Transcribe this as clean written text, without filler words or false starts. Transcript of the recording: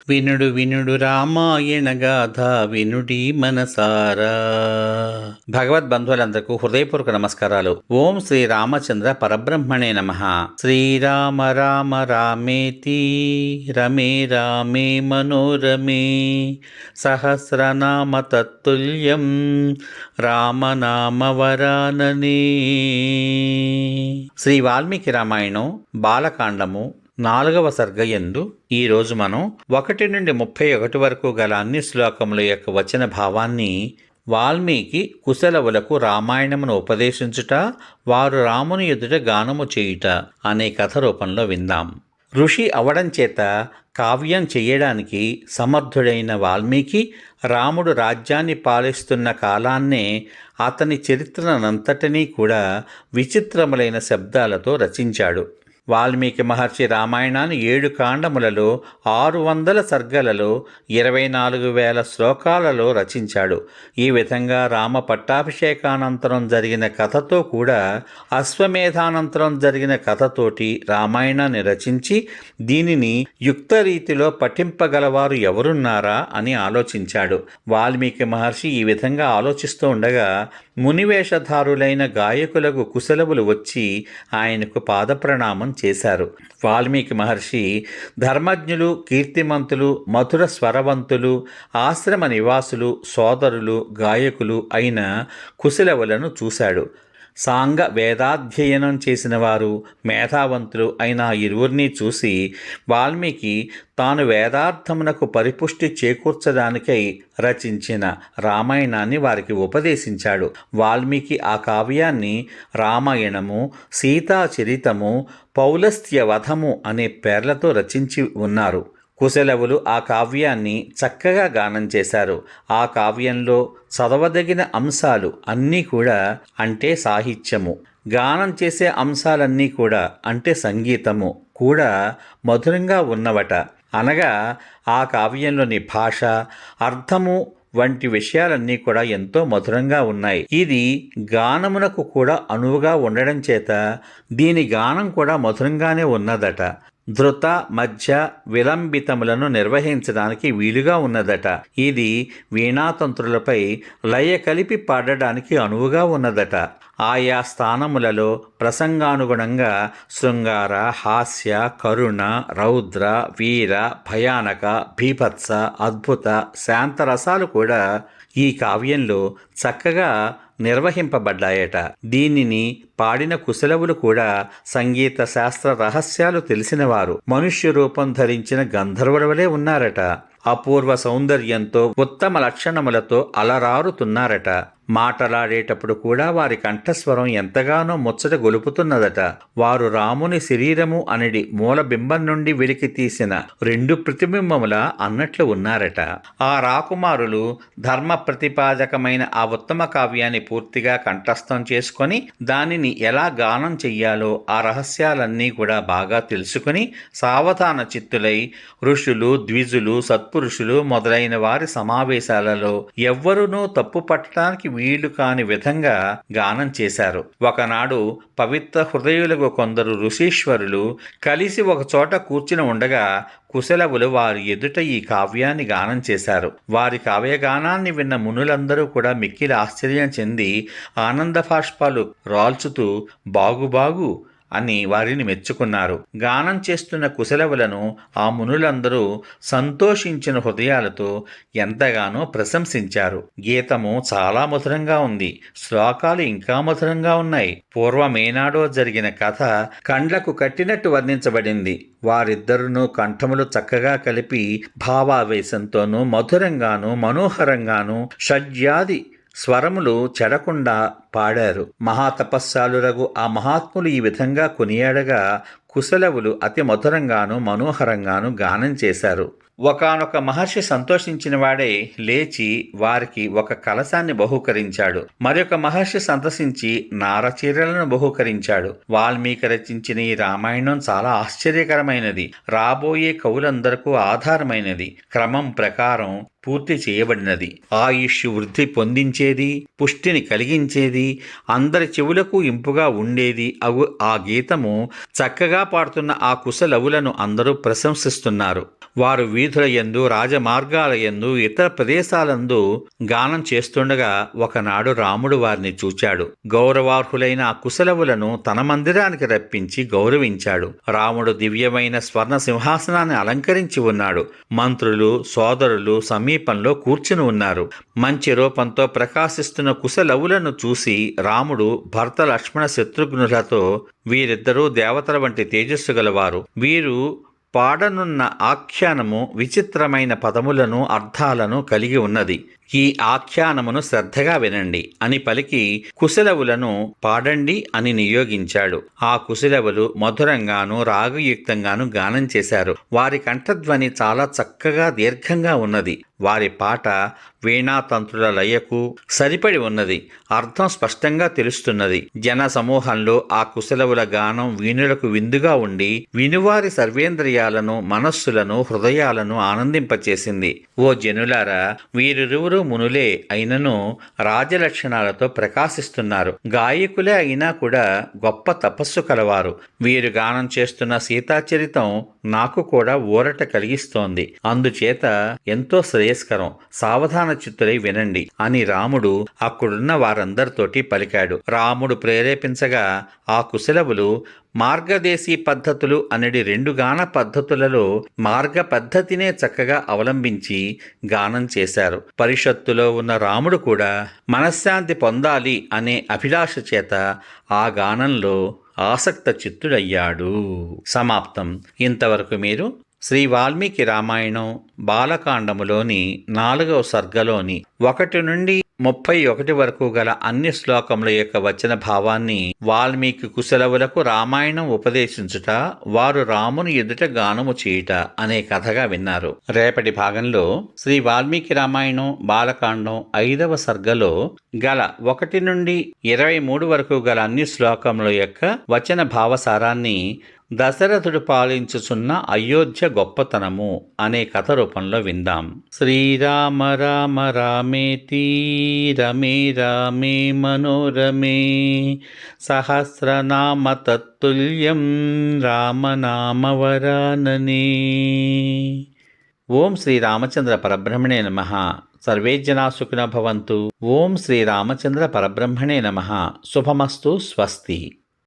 వినుడు వినుడు రామాయణ గాథ వినుడి మనసారా. భగవద్బంధువులందరికీ హృదయపూర్వక నమస్కారాలు. ఓం శ్రీ రామచంద్ర పరబ్రహ్మణే నమః. శ్రీరామ రామ రామేతి రమే రామే మనోరమే సహస్రనామ తత్తుల్యం రామనామ వరాననే. శ్రీ వాల్మీకి రామాయణం బాలకాండము 4వ సర్గ యందు ఈరోజు మనం 1 నుండి 31 వరకు గల అన్ని శ్లోకముల యొక్క వచన భావాన్ని, వాల్మీకి కుశలవులకు రామాయణమును ఉపదేశించుట, వారు రాముని ఎదుట గానము చేయుట అనే కథ రూపంలో విందాం. ఋషి అవడం చేత కావ్యం చెయ్యడానికి సమర్థుడైన వాల్మీకి రాముడు రాజ్యాన్ని పాలిస్తున్న కాలాన్నే అతని చరిత్రనంతటినీ కూడా విచిత్రములైన శబ్దాలతో రచించాడు. వాల్మీకి మహర్షి రామాయణాన్ని 7 కాండములలో 600 సర్గలలో 24,000 శ్లోకాలలో రచించాడు. ఈ విధంగా రామ పట్టాభిషేకానంతరం జరిగిన కథతో కూడా అశ్వమేధానంతరం జరిగిన కథతోటి రామాయణాన్ని రచించి దీనిని యుక్త రీతిలో పఠింపగలవారు ఎవరున్నారా అని ఆలోచించాడు. వాల్మీకి మహర్షి ఈ విధంగా ఆలోచిస్తూ ఉండగా మునివేషధారులైన గాయకులకు కుశలవులు వచ్చి ఆయనకు పాదప్రణామం చేశారు. వాల్మీకి మహర్షి ధర్మజ్ఞులు, కీర్తిమంతులు, మధుర స్వరవంతులు, ఆశ్రమ నివాసులు, సోదరులు, గాయకులు అయిన కుశలవులను చూశాడు. సాంగ వేదాధ్యయనం చేసిన వారు, మేధావంతులు అయిన ఇరువురిని చూసి వాల్మీకి తాను వేదార్థమునకు పరిపుష్టి చేకూర్చడానికై రచించిన రామాయణాన్ని వారికి ఉపదేశించాడు. వాల్మీకి ఆ కావ్యాన్ని రామాయణము, సీతాచరితము, పౌలస్త్య వధము అనే పేర్లతో రచించి ఉన్నారు. కుశలవులు ఆ కావ్యాన్ని చక్కగా గానం చేశారు. ఆ కావ్యంలో చదవదగిన అంశాలు అన్నీ కూడా అంటే సాహిత్యము, గానం చేసే అంశాలన్నీ కూడా అంటే సంగీతము కూడా మధురంగా ఉన్నవట. అనగా ఆ కావ్యంలోని భాష, అర్థము వంటి విషయాలన్నీ కూడా ఎంతో మధురంగా ఉన్నాయి. ఇది గానమునకు కూడా అనువుగా ఉండడం చేత దీని గానం కూడా మధురంగానే ఉన్నదట. ధృత, మధ్య, విలంబితములను నిర్వహించడానికి వీలుగా ఉన్నదట. ఇది వీణాతంత్రులపై లయ కలిపి పాడడానికి అనువుగా ఉన్నదట. ఆయా స్థానములలో ప్రసంగానుగుణంగా శృంగార, హాస్య, కరుణ, రౌద్ర, వీర, భయానక, భీభత్స, అద్భుత, శాంతరసాలు కూడా ఈ కావ్యంలో చక్కగా నిర్వహింపబడ్డాయట. దీనిని పాడిన కుశలవులు కూడా సంగీత శాస్త్ర రహస్యాలు తెలిసినవారు, మనుష్య రూపం ధరించిన గంధర్వుల వలె ఉన్నారట. అపూర్వ సౌందర్యంతో, ఉత్తమ లక్షణములతో అలరారుతున్నారట. మాటలాడేటప్పుడు కూడా వారి కంఠస్వరం ఎంతగానో ముచ్చట గొలుపుతున్నదట. వారు రాముని శరీరము అనేది మూలబింబం నుండి వెలికి తీసిన 2 ప్రతిబింబముల అన్నట్లు ఉన్నారట. ఆ రాకుమారులు ధర్మ ప్రతిపాదకమైన ఆ ఉత్తమ కావ్యాన్ని పూర్తిగా కంఠస్థం చేసుకొని దానిని ఎలా గానం చెయ్యాలో ఆ రహస్యాలన్నీ కూడా బాగా తెలుసుకుని సావధాన చిత్తులై ఋషులు, ద్విజులు, సత్పురుషులు మొదలైన వారి సమావేశాలలో ఎవ్వరూనూ తప్పు పట్టడానికి వీలు కాని విధంగా గానం చేశారు. ఒకనాడు పవిత్ర హృదయులకు కొందరు ఋషీశ్వరులు కలిసి ఒక చోట కూర్చుని ఉండగా కుశలవులు వారి ఎదుట ఈ కావ్యాన్ని గానం చేశారు. వారి కావ్యగానాన్ని విన్న మునులందరూ కూడా మిక్కిలి ఆశ్చర్యం చెంది ఆనంద బాష్పాలు రాల్చుతూ బాగు అని వారిని మెచ్చుకున్నారు. గానం చేస్తున్న కుశలవులను ఆ మునులందరూ సంతోషించిన హృదయాలతో ఎంతగానో ప్రశంసించారు. గీతము చాలా మధురంగా ఉంది, శ్లోకాలు ఇంకా మధురంగా ఉన్నాయి. పూర్వమేనాడో జరిగిన కథ కండ్లకు కట్టినట్టు వర్ణించబడింది. వారిద్దరును కంఠములు చక్కగా కలిపి భావావేశంతోనూ మధురంగాను మనోహరంగాను షడ్యాది స్వరములు చెడకుండా పాడారు. మహాతపస్సాలురగు ఆ మహాత్ములు ఈ విధంగా కొనియాడగా కుశలవులు అతి మధురంగాను మనోహరంగాను గానం చేశారు. ఒకానొక మహర్షి సంతోషించిన వాడే లేచి వారికి ఒక కలశాన్ని బహూకరించాడు. మరొక మహర్షి సంతసించి నారచీరలను బహూకరించాడు. వాల్మీకి రచించిన ఈ రామాయణం చాలా ఆశ్చర్యకరమైనది, రాబోయే కవులందరకు ఆధారమైనది. క్రమం ప్రకారం పూర్తి చేయబడినది. ఆయుష్ వృద్ధి పొందించేది, పుష్టిని కలిగించేది, అందరి చెవులకు ఇంపుగా ఉండేది ఆ గీతము చక్కగా పాడుతున్న ఆ కుశలవులను అందరూ ప్రశంసిస్తున్నారు. వారు వీధుల యందు, రాజమార్గాల యందు, ఇతర ప్రదేశాలందు గానం చేస్తుండగా ఒకనాడు రాముడు వారిని చూచాడు. గౌరవార్హులైన ఆ కుశలవులను తన మందిరానికి రప్పించి గౌరవించాడు. రాముడు దివ్యమైన స్వర్ణ సింహాసనాన్ని అలంకరించి ఉన్నాడు. మంత్రులు, సోదరులు సమీపంలో కూర్చుని ఉన్నారు. మంచి రూపంతో ప్రకాశిస్తున్న కుశలవులను చూసి రాముడు భర్త లక్ష్మణ శత్రుఘ్నులతో, వీరిద్దరూ దేవతల వంటి తేజస్సు గలవారు. వీరు పాడనున్న ఆఖ్యానము విచిత్రమైన పదములను, అర్థాలను కలిగి ఉన్నది. ఈ ఆఖ్యానమును శ్రద్ధగా వినండి అని పలికి కుశలవులను పాడండి అని నియోగించాడు. ఆ కుశలవులు మధురంగాను రాగయుక్తంగాను గానం చేశారు. వారి కంఠధ్వని చాలా చక్కగా దీర్ఘంగా ఉన్నది. వారి పాట వీణాతంత్రుల లయకు సరిపడి ఉన్నది. అర్థం స్పష్టంగా తెలుస్తున్నది. జన సమూహంలో ఆ కుశలవుల గానం వీణులకు విందుగా ఉండి వినువారి సర్వేంద్రియాలను, మనస్సులను, హృదయాలను ఆనందింపచేసింది. ఓ జనులారా, వీరిరువురు మునులే అయినను రాజలక్షణాలతో ప్రకాశిస్తున్నారు. గాయకులే అయినా కూడా గొప్ప తపస్సు కలవారు. వీరు గానం చేస్తున్న సీతాచరితం నాకు కూడా ఊరట కలిగిస్తోంది. అందుచేత ఎంతో శ్రేయస్కరం. సావధాన చిత్తులై వినండి అని రాముడు అక్కడున్న వారందరితోటి పలికాడు. రాముడు ప్రేరేపించగా ఆ కుశలవులు మార్గదేశీ పద్ధతులు అనేది 2 గాన పద్ధతులలో మార్గ పద్ధతినే చక్కగా అవలంబించి గానం చేశారు. పరిషత్తులో ఉన్న రాముడు కూడా మనశ్శాంతి పొందాలి అనే అభిలాష చేత ఆ గానంలో ఆసక్త చిత్తుడయ్యాడు. సమాప్తం. ఇంతవరకు మీరు శ్రీ వాల్మీకి రామాయణం బాలకాండములోని 4వ సర్గలోని 1 నుండి 31 వరకు గల అన్ని శ్లోకముల యొక్క వచన భావాన్ని వాల్మీకి కుశలవులకు రామాయణం ఉపదేశించుట, వారు రాముని ఎదుట గానము చేయుట అనే కథగా విన్నారు. రేపటి భాగంలో శ్రీ వాల్మీకి రామాయణం బాలకాండం 5వ సర్గలో గల 1 నుండి 23 వరకు గల అన్ని శ్లోకముల యొక్క వచన భావసారాన్ని దశరథుడు పాలించుచున్న అయోధ్య గొప్పతనము అనే కథ రూపంలో విందాం. శ్రీరామ రామ రామేతి రమే రామే మనోరమే సహస్రనామ తత్తుల్యం రామనామ వరాననే. ఓం శ్రీ రామచంద్ర పరబ్రహ్మణే నమః. సర్వే జనా సుఖినో భవంతు. ఓం శ్రీ రామచంద్ర పరబ్రహ్మణే నమః. శుభమస్తు. స్వస్తి.